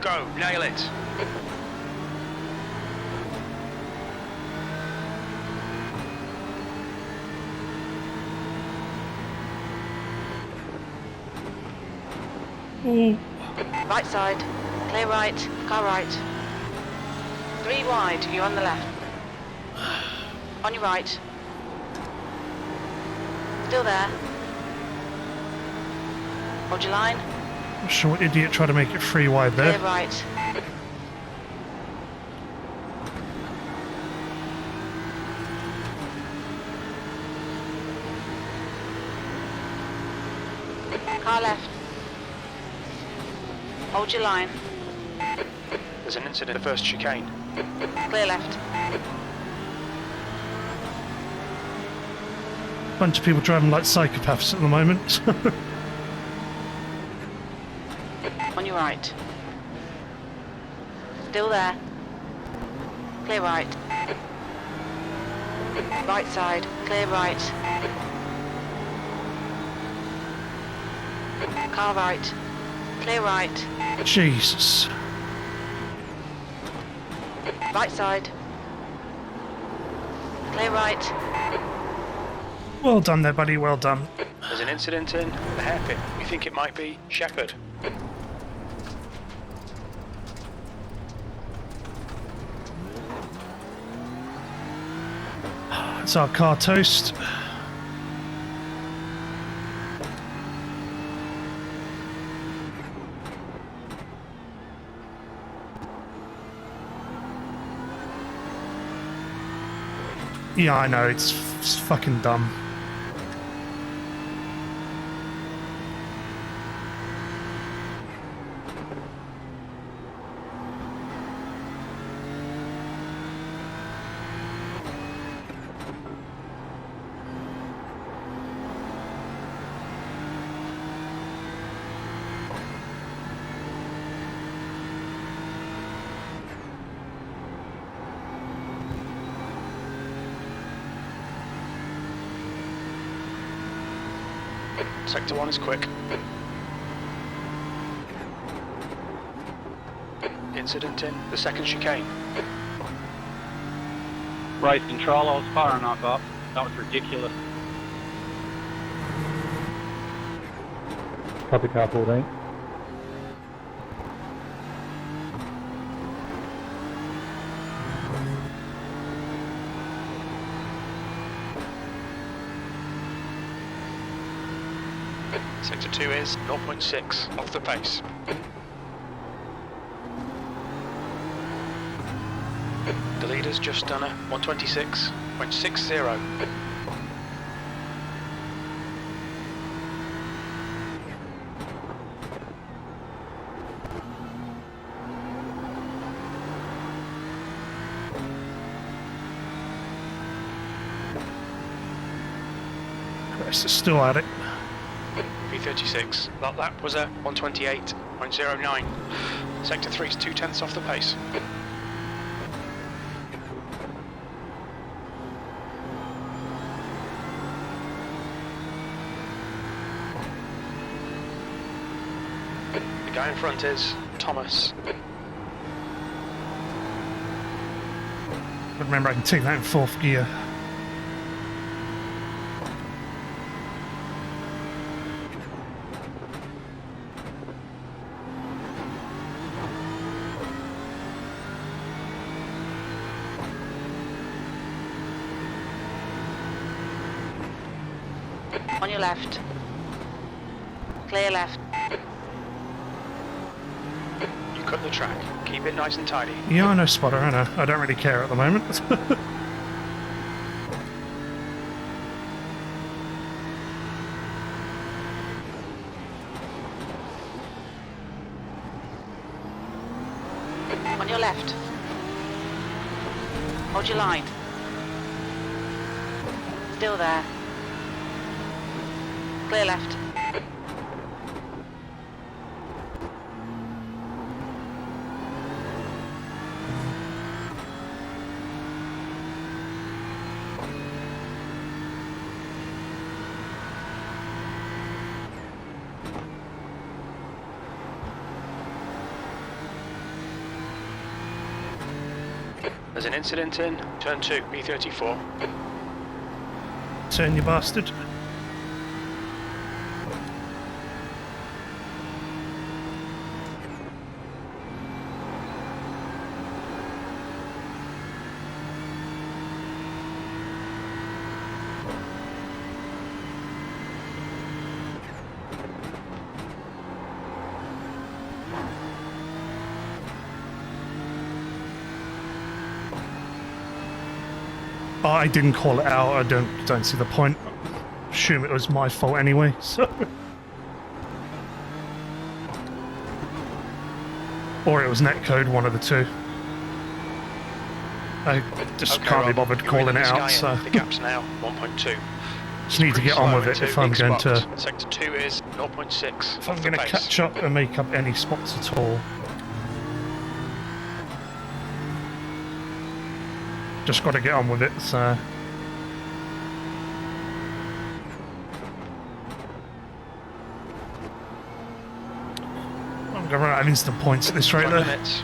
Go, nail it. Ooh. Right side, clear right, car right. 3 wide, you're on the left. On your right. Still there. Hold your line. I'm sure what idiot tried to make it 3 wide there. Clear right. Car left. Hold your line. There's an incident in the first chicane. Clear left. Bunch of people driving like psychopaths at the moment. On your right. Still there. Clear right. Right side, clear right. Car right. Clear right. Jesus. Right side. Clear right. Well done there, buddy, well done. There's an incident in the hairpin. We think it might be Shepherd. It's our car toast. Yeah, I know, it's fucking dumb. Sector 1 is quick. Incident in the second chicane. Right control, I was firing off up. That was ridiculous. Copy car 14. Sector 2 is 0.6 off the pace. The leader's just done a 126.60. Christ, it's still at it. V36. That lap was a 128.09. Sector 3 is 0.2 off the pace. The guy in front is Thomas. But remember, I can take that in 4th gear. On your left. Clear left. You cut the track. Keep it nice and tidy. Yeah, I know, Spotter, I know. I don't really care at the moment. On your left. Hold your line. Still there. Clear left. There's an incident in turn 2, B34. Turn, you bastard. Oh, I didn't call it out. I don't see the point. Assume it was my fault anyway. So, or it was netcode, one of the two. I just Okay, can't be Rob, bothered you're calling in it the out. sky, So the gap's now 1.2. just need to get on with it if I'm going to. Sector 2 is 0.6. If I'm going to catch up and make up any spots at all. Just got to get on with it, so... I'm going to run out of instant points at this rate, though. Minutes.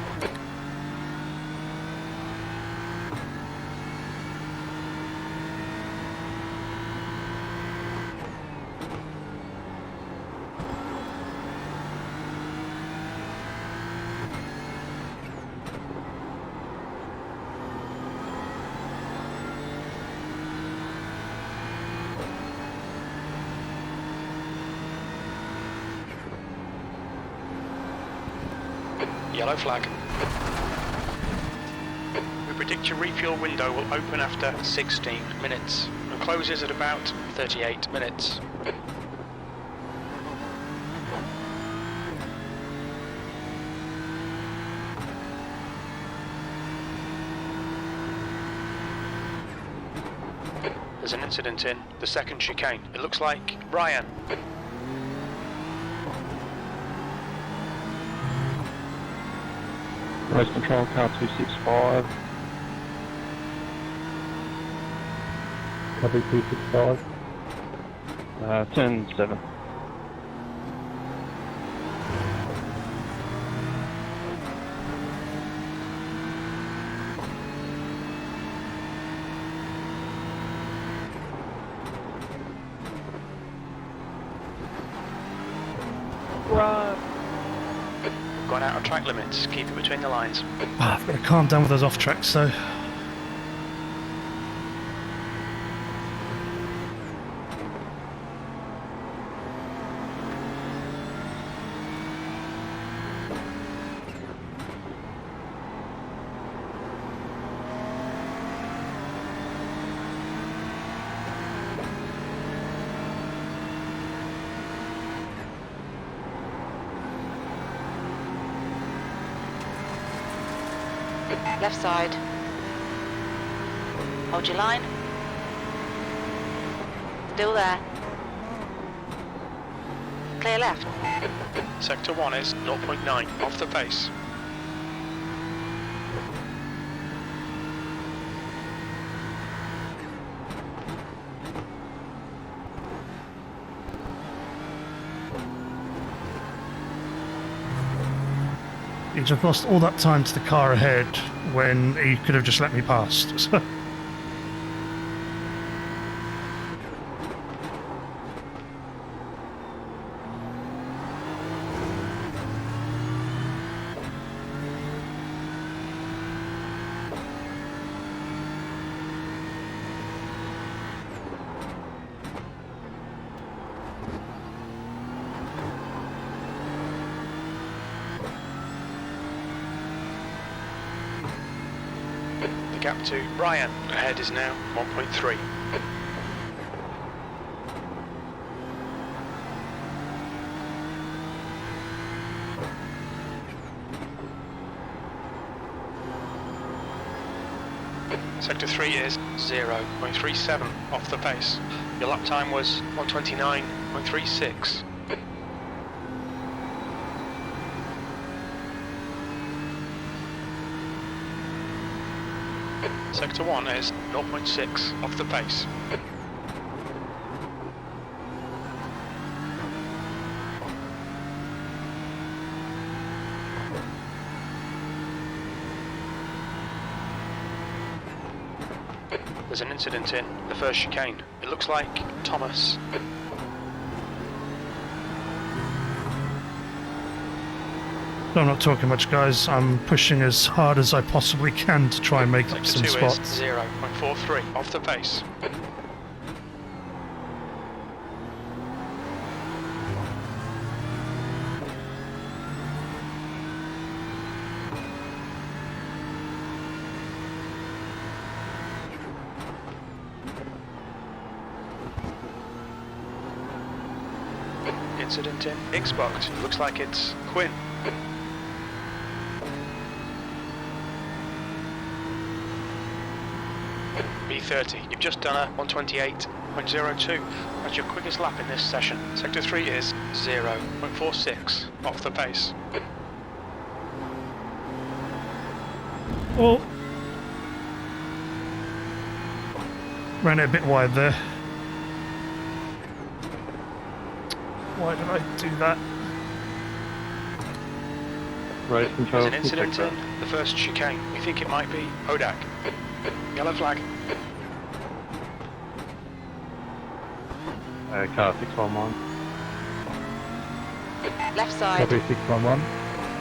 Yellow flag. We predict your refuel window will open after 16 minutes and closes at about 38 minutes. There's an incident in the second chicane. It looks like Ryan. Race control car 265. Copy 265. Turn 7. Run! Gone out of track limits. Keep it between the lines. I've got to calm down with those off tracks, so... Left side. Hold your line. Still there. Clear left. Sector 1 is 0.9 off the base. He just lost all that time to the car ahead when he could have just let me past. So. Gap to Ryan ahead is now 1.3. Sector 3 is 0.37 off the pace. Your lap time was 129.36. Sector 1 is 0.6 off the pace. There's an incident in the first chicane. It looks like Thomas. I'm not talking much, guys. I'm pushing as hard as I possibly can to try and make up some Sector 2 spots. is 0.43 off the pace. Incident in Xbox. Looks like it's Quinn. B30. You've just done a 128.02. That's your quickest lap in this session. Sector 3 is 0.46 off the pace. Oh! Ran it a bit wide there. Why did I do that? Right control. There's an incident in the first chicane. We think it might be Hodak. Yellow flag. Car 611. Left side. Copy 611.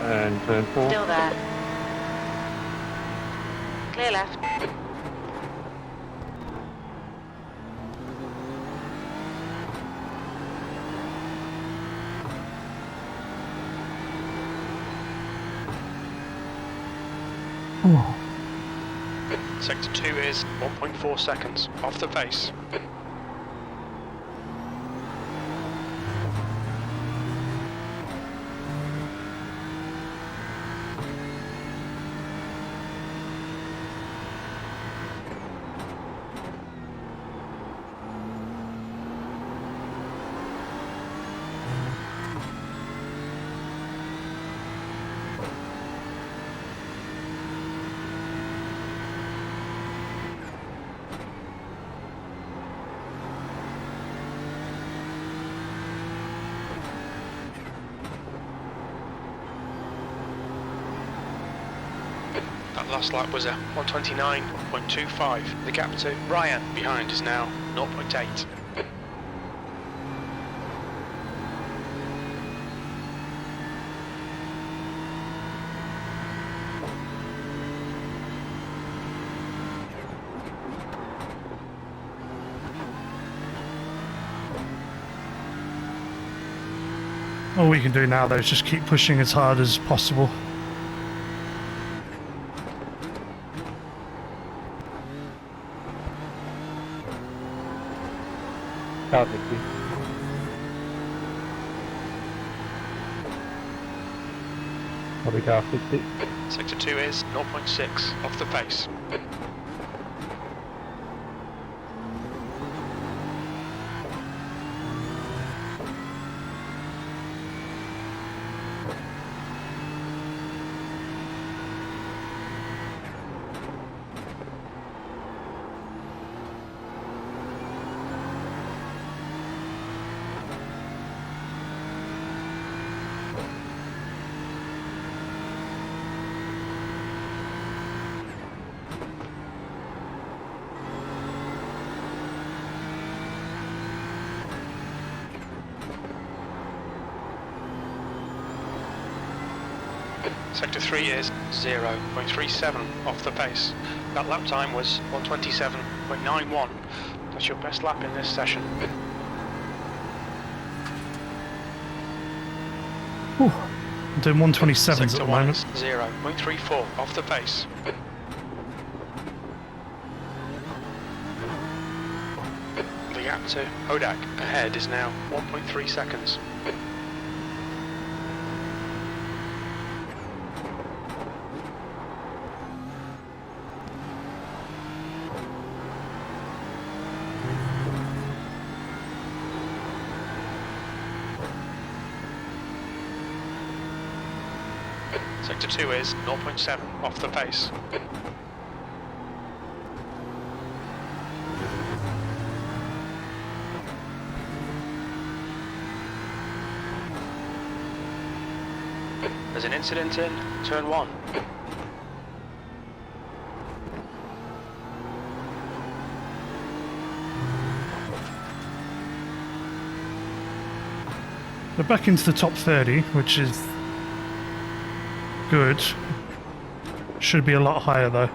And turn 4. Still there. Clear left. Oh. Sector 2 is 1.4 seconds off the pace. That last lap was a 129.25. The gap to Ryan behind is now 0.8. All we can do now, though, is just keep pushing as hard as possible. Car 60. Copy car 60. Sector 2 is 0.6 off the pace. Sector 3 is 0.37 off the pace. That lap time was 127.91. That's your best lap in this session. Whew. I'm doing 127s at Sector the 1 moment. is 0.34 off the pace. The gap to Hodak ahead is now 1.3 seconds. Sector 2 is 0.7 off the pace. There's an incident in turn 1. We're back into the top 30, which is good. Should be a lot higher though.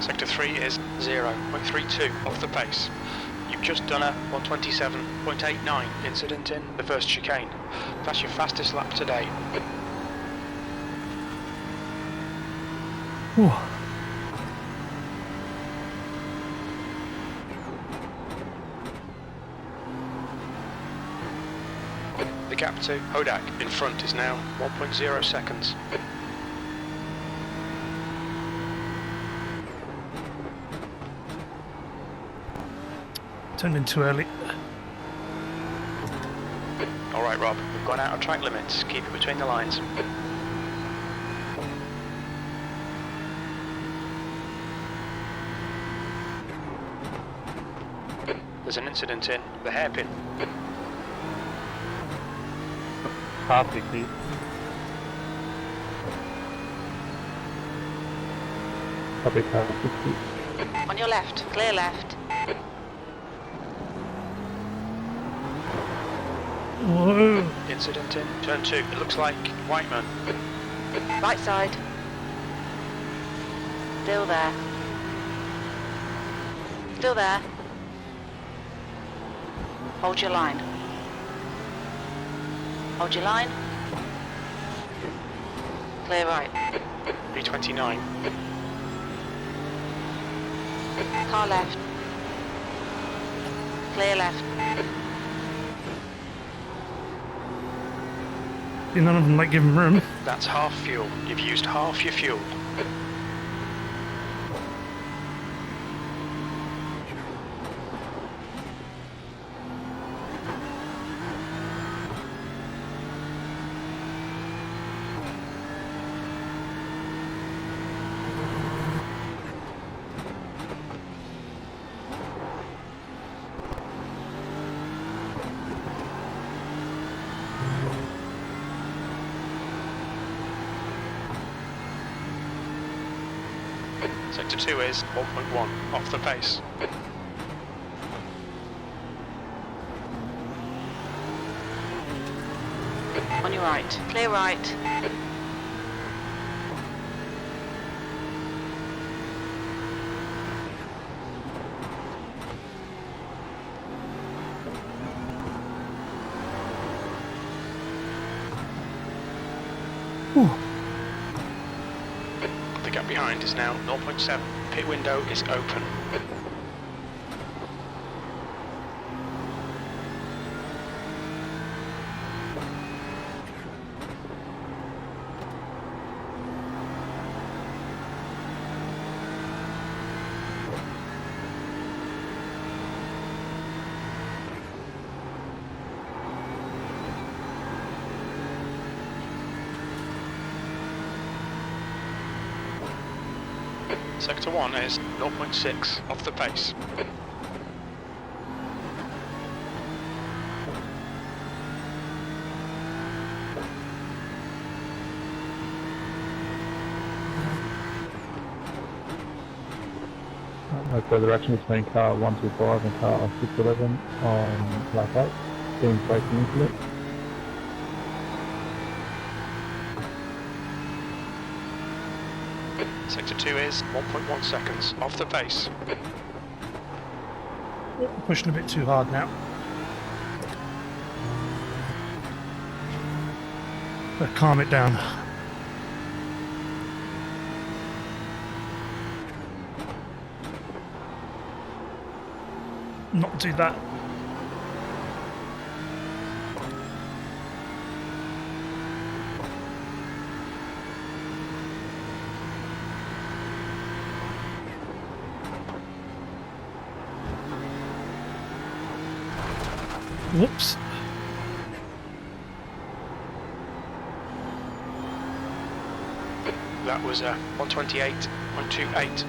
Sector 3 is 0.32 off the pace. You've just done a 127.89 incident in the first chicane. That's your fastest lap today. Whew. The gap to Hodak in front is now 1.0 seconds. Turned in too early. Alright Rob, we've gone out of track limits. Keep it between the lines. There's an incident in the hairpin. Car 60. Copy car 60. On your left, clear left. Whoa. Incident in turn 2. It looks like Whiteman. Right side. Still there. Still there. Hold your line. Hold your line. Clear right. B29. Car left. Clear left. None of them like giving room. That's half fuel. You've used half your fuel. Sector 2 is 1.1 off the pace. On your right. Clear right. Whew. The gap behind is now 0.7. Pit window is open. Sector 1 is 0.6 off the pace. No further action between car 125 and car 611 on lap 8. Being braking into it. Sector 2 is 1.1 seconds off the pace. Pushing a bit too hard now. But calm it down. Not do that. Whoops. That was a 128.28.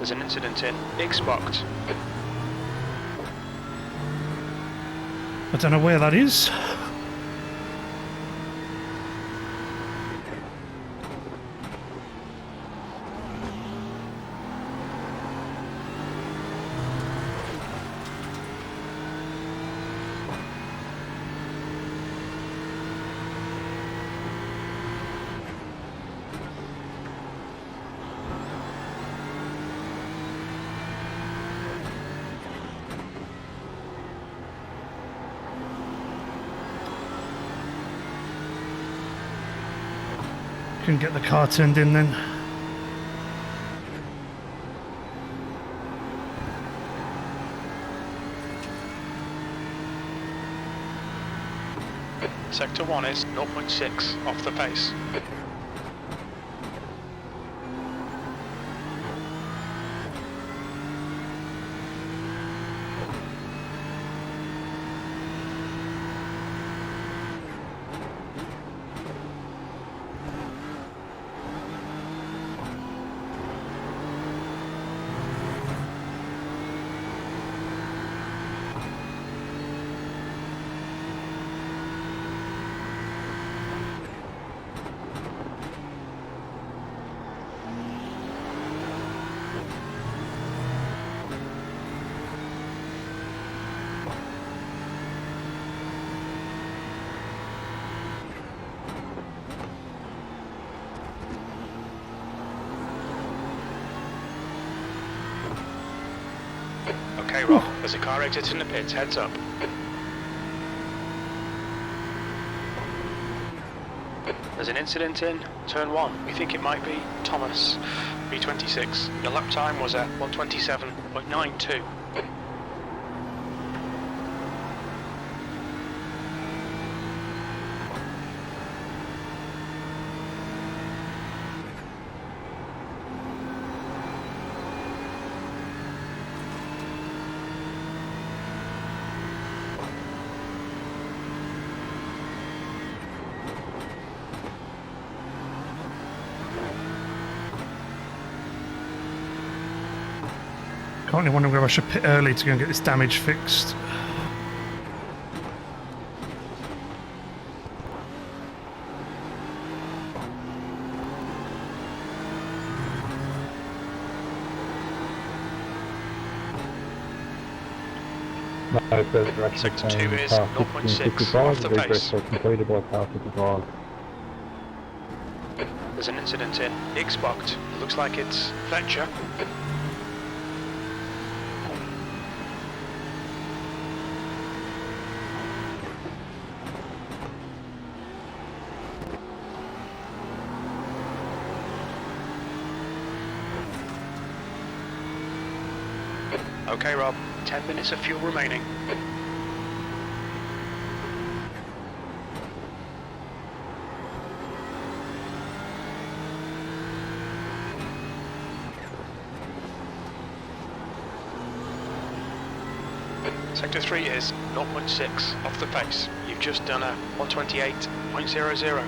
There's an incident in Xbox. I don't know where that is. Can get the car turned in then. Sector 1 is 0.6 off the pace. Okay, Rob, there's a car exiting the pits, heads up. There's an incident in turn 1. We think it might be Thomas, B26. Your lap time was at 127.92. Currently wondering whether I should pit early to go and get this damage fixed. No, further direction. Sector 2 is 0.6 off the pace. Completed by car 55. There's an incident in Xbox. It looks like it's Fletcher. Okay, Rob, 10 minutes of fuel remaining. Sector 3 is 0.6 off the pace. You've just done a 128.00.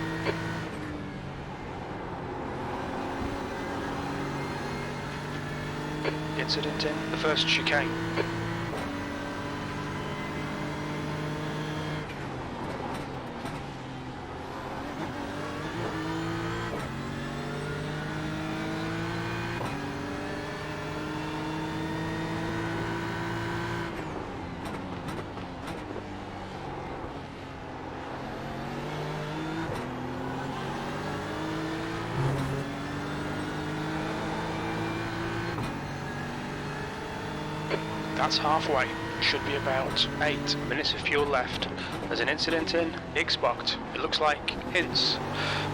Incident in the first chicane. That's halfway. Should be about 8 minutes of fuel left. There's an incident in Xbox. It looks like hints.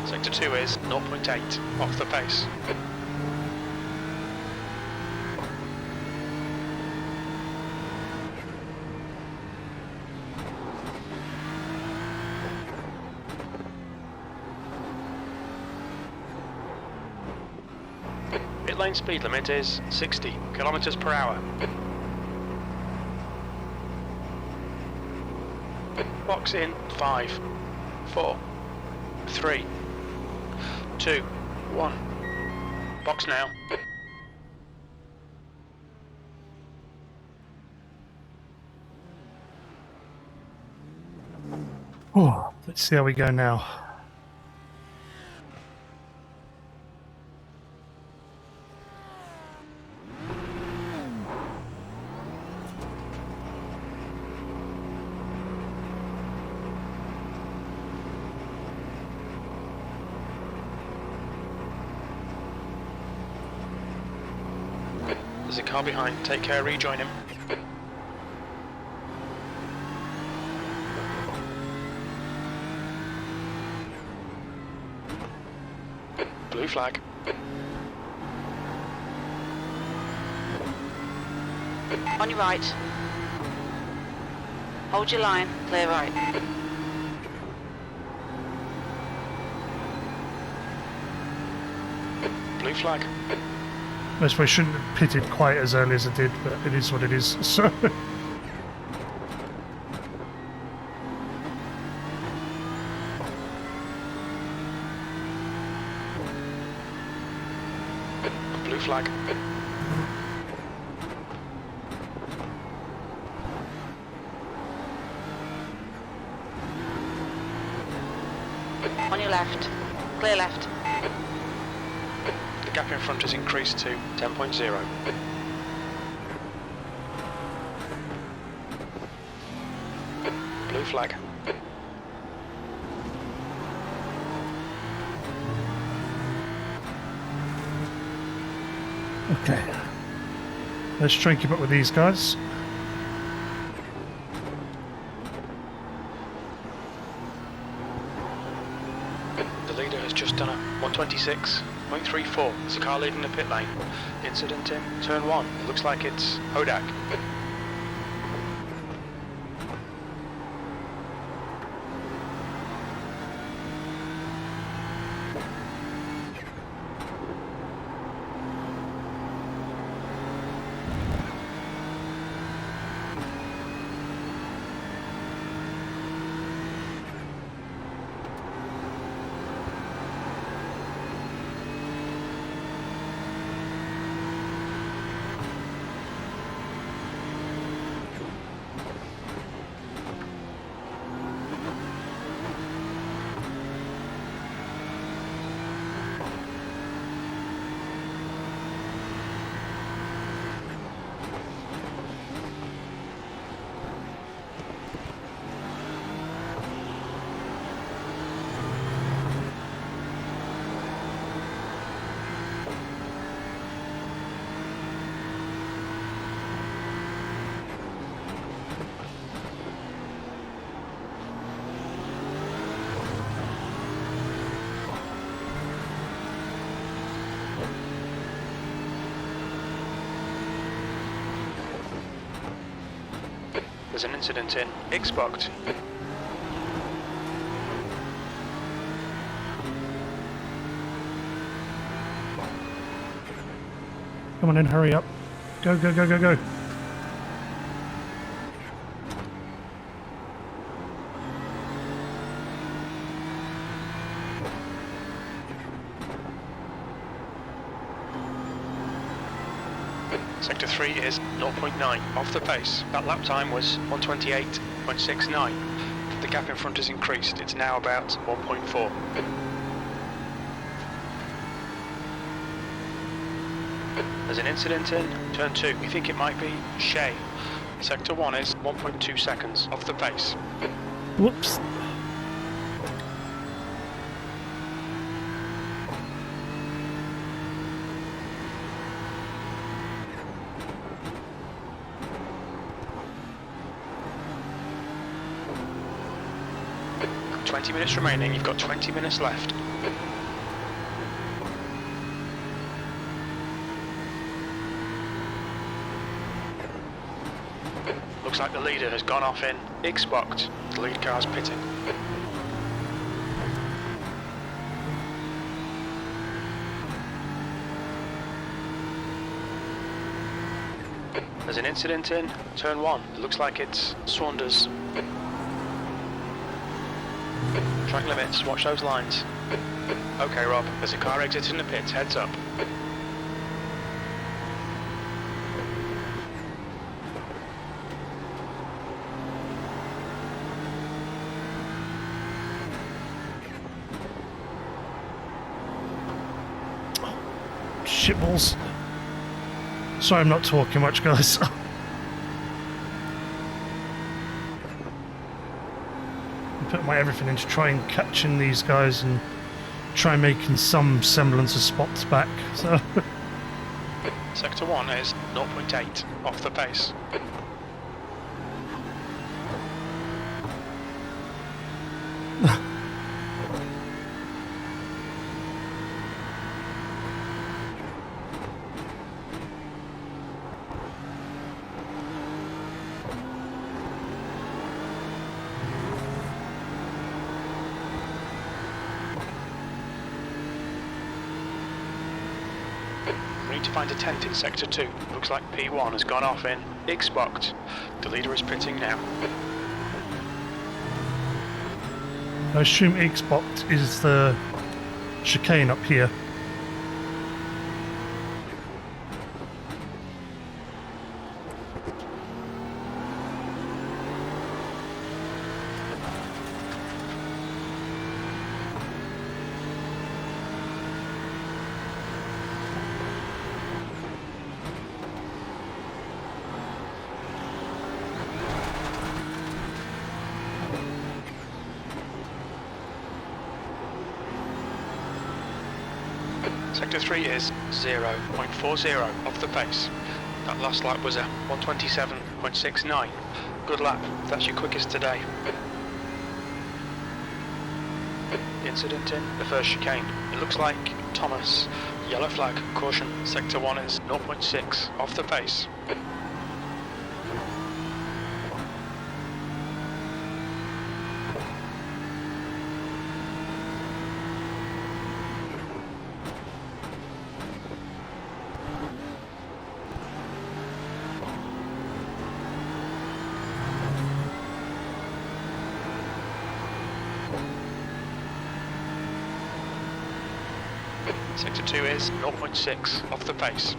Sector 2 is 0.8 off the pace. Pit lane speed limit is 60 kilometers per hour. Box in 5, 4, 3, 2, 1. Box now. Oh, let's see how we go now. There's a car behind. Take care, rejoin him. Blue flag. On your right. Hold your line, clear right. Blue flag. I suppose I shouldn't have pitted quite as early as I did, but it is what it is. So Blue flag. On your left. Clear left. The gap in front has increased to 10.0. Blue flag. okay, let's try and keep up with these guys. The leader has just done a 126.34. There's a car leading the pit lane. Incident in turn 1. It looks like it's Hodak. There's an incident in Xbox. Come on in, hurry up. Go, go, go, go, go. Sector 3 is 0.9 off the pace. That lap time was 128.69. The gap in front has increased. It's now about 1.4. There's an incident in turn 2. We think it might be Shay. Sector 1 is 1.2 seconds off the pace. Whoops. Got 20 minutes remaining. You've got 20 minutes left. Looks like the leader has gone off in Xbox. The lead car's pitting. There's an incident in turn 1. It looks like it's Saunders. Track limits, watch those lines. Okay, Rob, there's a car exiting the pits, heads up. Shitballs. Sorry, I'm not talking much, guys. I'm putting my everything into trying catching these guys and try making some semblance of spots back. So. Sector 1 is 0.8 off the pace. We need to find a tent in Sector 2. Looks like P1 has gone off in Xbox. The leader is pitting now. I assume Xbox is the chicane up here. Sector 3 is 0.40 off the pace. That last lap was a 127.69. Good lap, that's your quickest today. Incident in the first chicane. It looks like Thomas. Yellow flag, caution. Sector 1 is 0.6 off the pace. Sector 2 is 0.6 off the pace.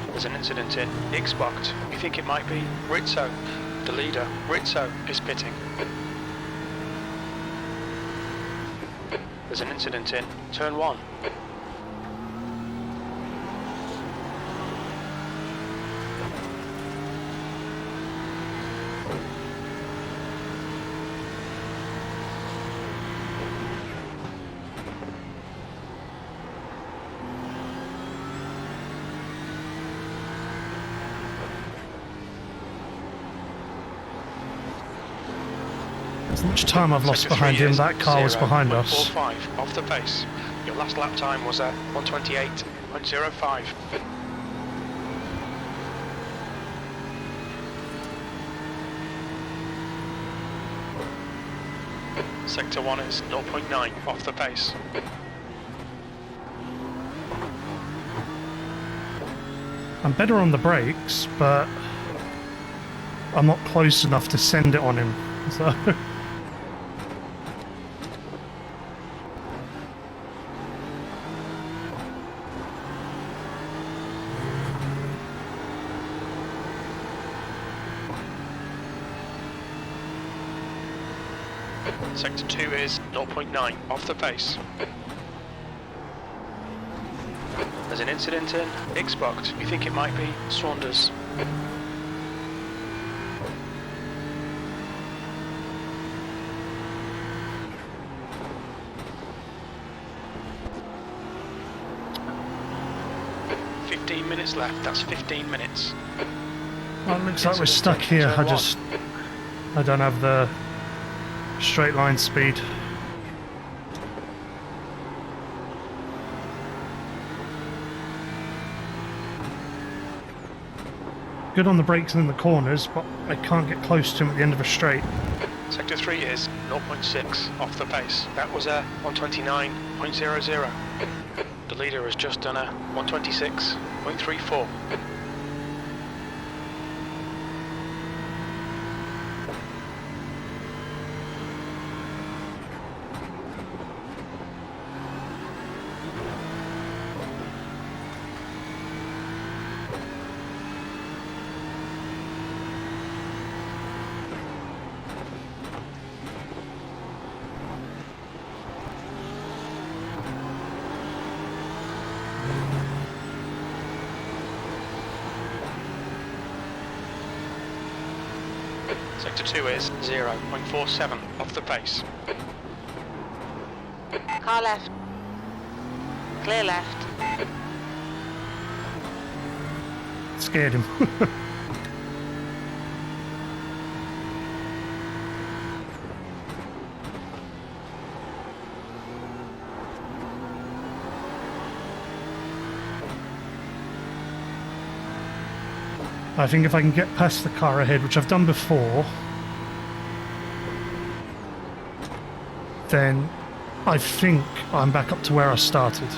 There's an incident in Xbox. We think it might be Rizzo. The leader, Rizzo, is pitting. There's an incident in Turn 1. As much time I've lost behind him, that car was behind us. 0.45 off the pace. Your last lap time was a 128.05. Sector 1 is 0.9 off the pace. I'm better on the brakes, but I'm not close enough to send it on him. So. Sector 2 is 0.9 off the pace. There's an incident in Xbox. We think it might be Saunders. Minutes left, that's 15 minutes. Well, it looks like we're stuck here. I don't have the straight line speed. Good on the brakes and in the corners, but I can't get close to him at the end of a straight. Sector 3 is 0.6 off the pace. That was a 129.00. The leader has just done a 126.34. Sector 2 is 0.47 off the pace. Car left. Clear left. Scared him. I think if I can get past the car ahead, which I've done before, then I think I'm back up to where I started.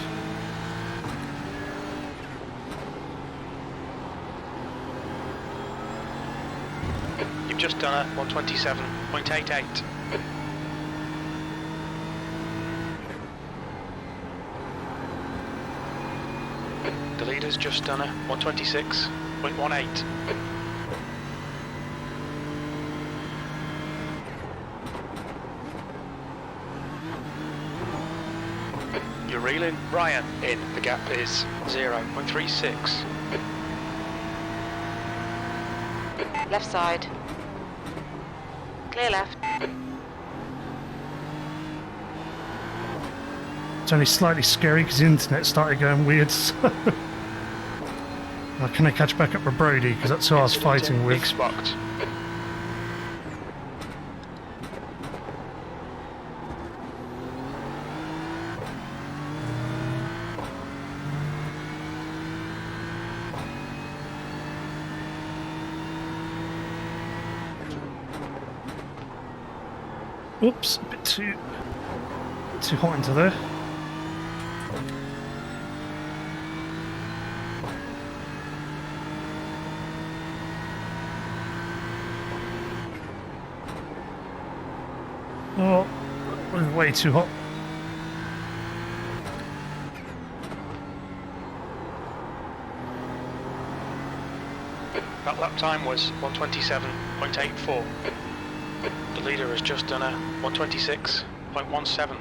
You've just done a 127.88. The leader's just done a 126.18. You're reeling Ryan in. The gap is 0.36. Left side. Clear left. It's only slightly scary because the internet started going weird. So can I catch back up with Brody? Because that's who I was fighting with. Xbox. Oops, a bit too hot into there. Oh, way too hot. That lap time was 127.84. The leader has just done a 126.17.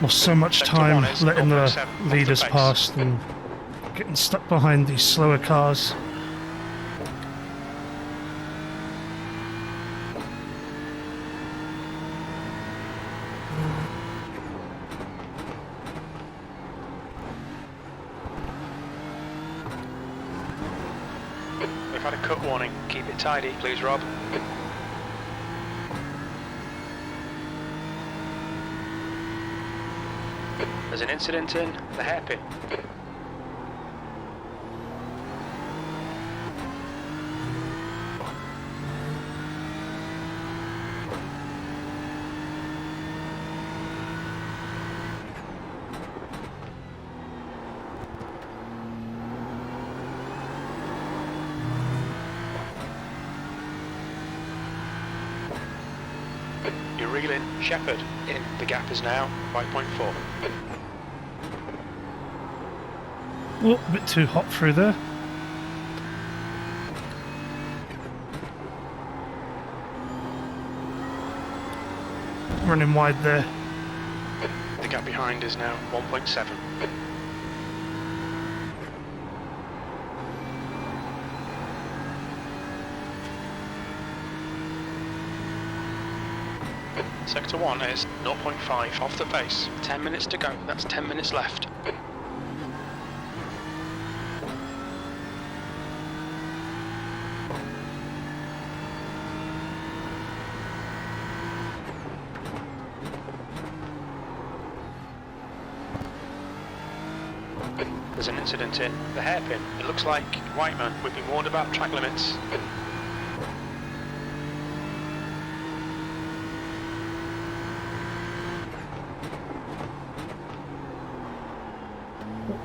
Lost so much time letting the leaders pass and getting stuck behind these slower cars. We've had a cut warning. Keep it tidy, please, Rob. There's an incident in the hairpin. You're reeling Shepherd in. The gap is now 5.4. Oh, a bit too hot through there. Running wide there. The gap behind is now 1.7. Sector 1 is 0.5 off the pace. 10 minutes to go. That's 10 minutes left. There's an incident in the hairpin. It looks like Whiteman. We've been warned about track limits.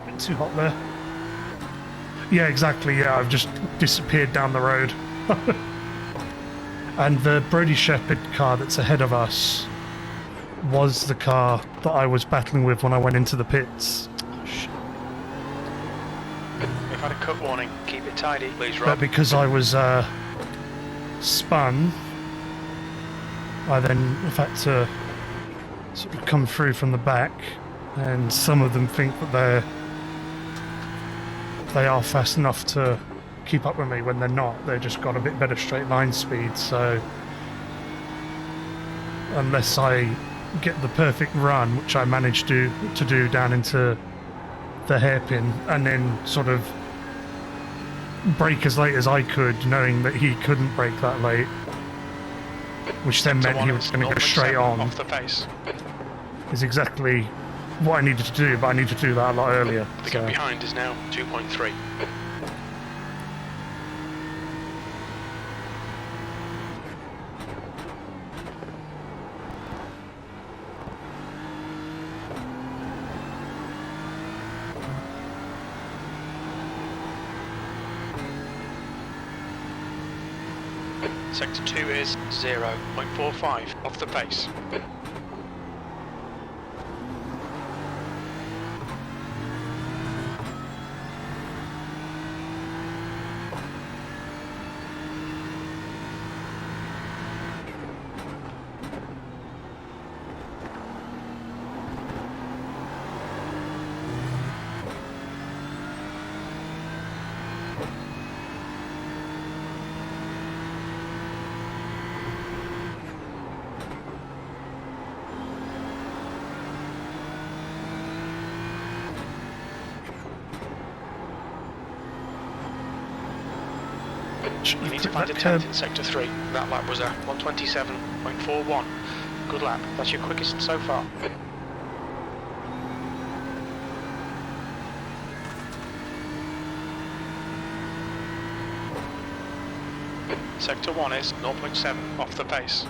Bit too hot there. Yeah, exactly. Yeah, I've just disappeared down the road. And the Brody Shepherd car that's ahead of us was the car that I was battling with when I went into the pits. We've had a cut warning. Keep it tidy, please, Rob. But because I was spun, I then have had to sort of come through from the back, and some of them think that they're they are fast enough to keep up with me. When they're not, they've just got a bit better straight line speed, so unless I get the perfect run, which I managed to do down into the hairpin, and then sort of brake as late as I could, knowing that he couldn't brake that late, which then meant he was going to go straight on, off the pace. is exactly what I needed to do, but I need to do that a lot earlier. The gap behind is now 2.3. Sector 2 is 0.45 off the pace. You need to find a 10th in Sector 3. That lap was a 127.41. Good lap. That's your quickest so far. Sector 1 is 0.7 off the pace.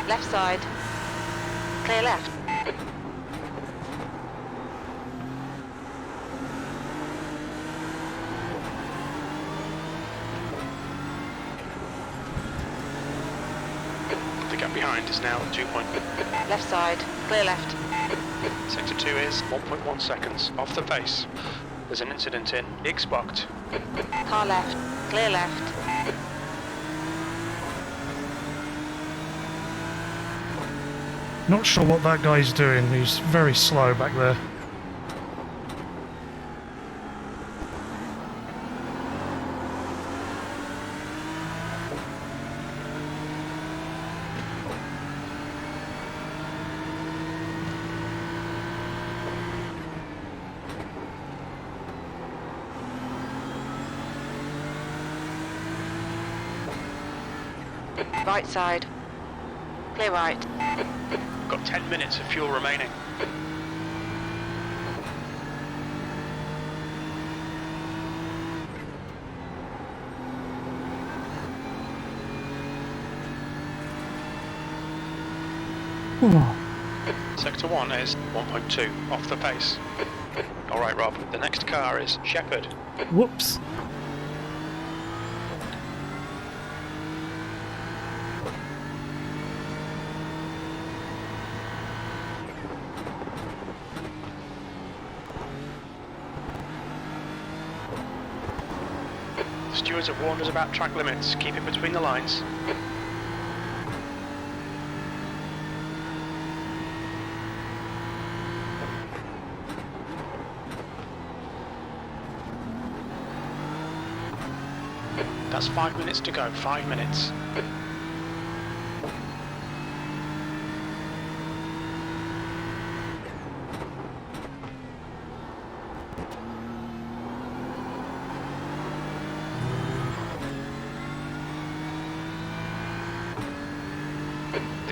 Left side. Clear left. The gap behind is now 2. Left side. Clear left. Sector 2 is 1.1 seconds off the pace. There's an incident in Xbox. Car left. Clear left. Not sure what that guy's doing. He's very slow back there. Right side. Clear right. Got 10 minutes of fuel remaining. Sector 1 is 1.2 off the pace. Alright Rob, the next car is Shepherd. Whoops. Stewards have warned us about track limits. Keep it between the lines. That's 5 minutes to go. 5 minutes.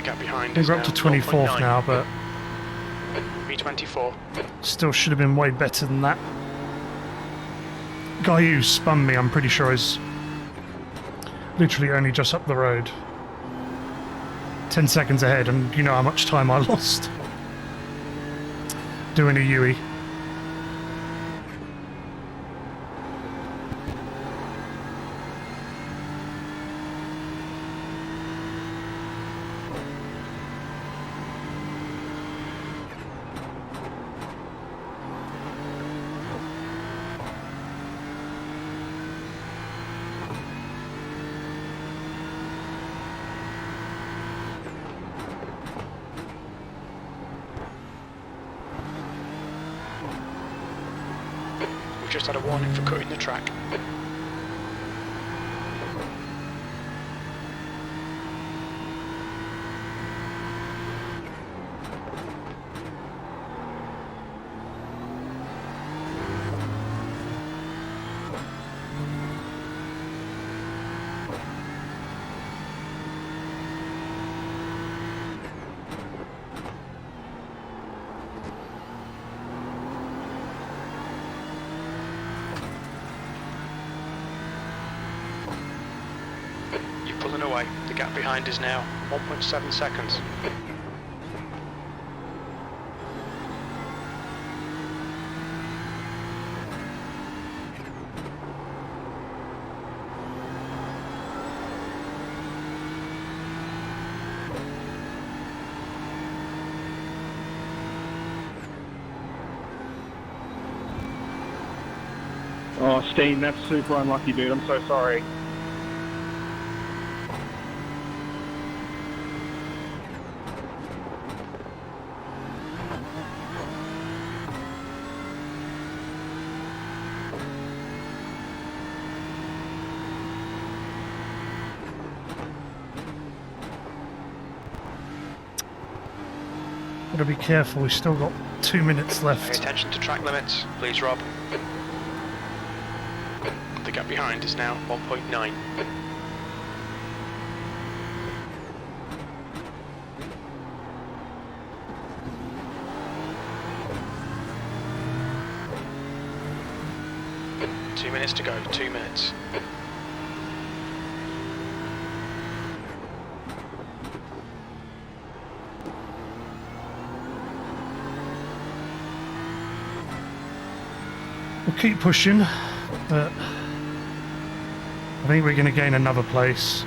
Gap behind is We're up to 24th now, but V24. still should have been way better than that. Guy who spun me, I'm pretty sure, is literally only just up the road. 10 seconds ahead, and you know how much time I lost doing a UE. just had a warning for cutting the track. Pulling away. The gap behind is now 1.7 seconds. Oh, Steen, that's super unlucky, dude. I'm so sorry. Gotta be careful, we've still got 2 minutes Pay left. attention to track limits, please, Rob. The gap behind is now 1.9. Two minutes to go, 2 minutes. We'll keep pushing, but I think we're going to gain another place.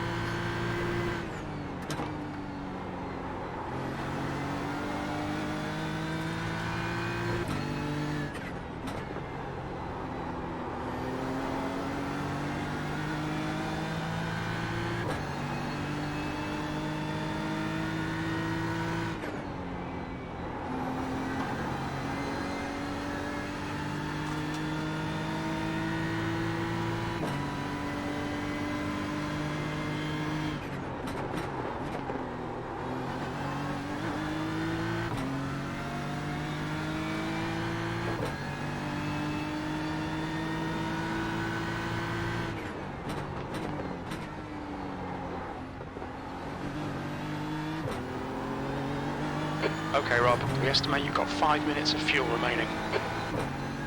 Okay, Rob, we estimate you've got 5 minutes of fuel remaining.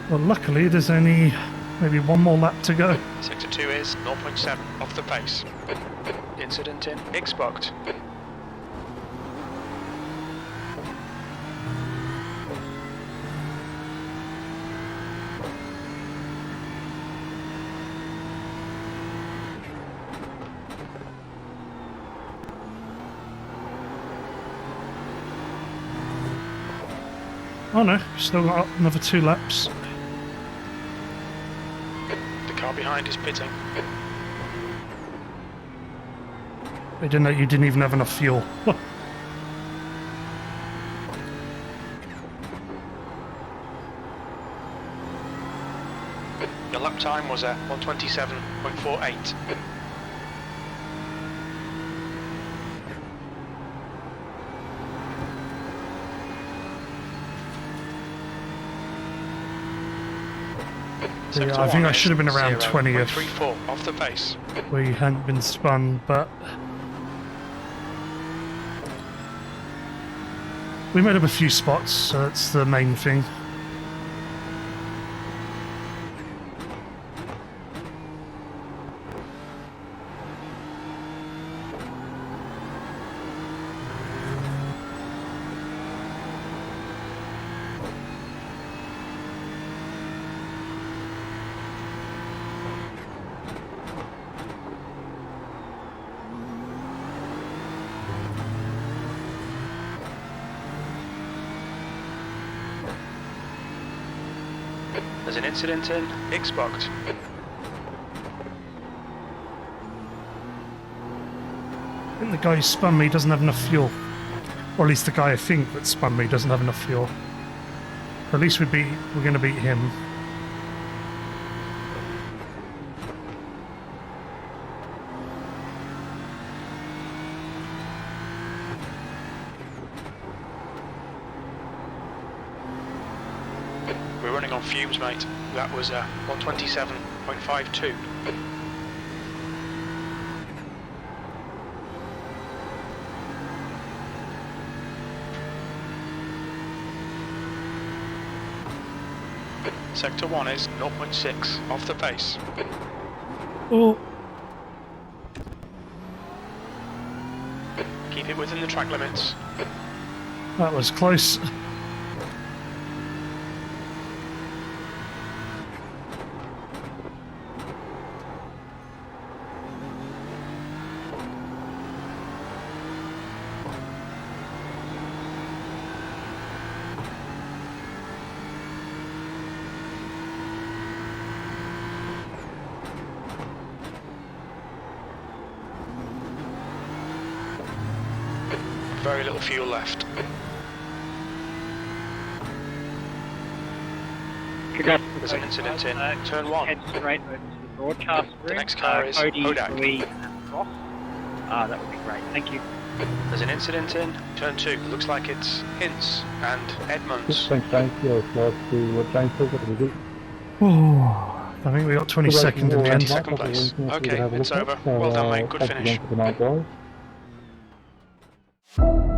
Well, luckily there's only maybe one more lap to go. Sector 2 is 0.7 off the pace. Incident in Xbox. Oh no, still got another 2 laps. The car behind is pitting. I didn't know you didn't even have enough fuel. Your lap time was at 127.48. Yeah, I think I should have been around 20th. 0.34 off the pace. We hadn't been spun, but we made up a few spots, so that's the main thing. There's an incident in Xbox. I think the guy who spun me doesn't have enough fuel. Or at least the guy I think that spun me doesn't have enough fuel. But at least we're going to beat him. We're running on fumes, mate. That was 127.52. Sector 1 is 0.6 off the pace. Oh, Keep it within the track limits. that was close. Very little fuel left. There's an incident in turn 1. Head straight over to the broadcast room. The next car is Cody, Kodak. Lee, and Ross. That would be great. Thank you. There's an incident in turn 2. Looks like it's Hints and Edmonds. Thanks, James. Yeah, so to what James says, what we do. Oh, I think we got 22nd in the end. 22nd place. Okay, it's over. Well done, mate. Good finish. Thanks again for the night, guys.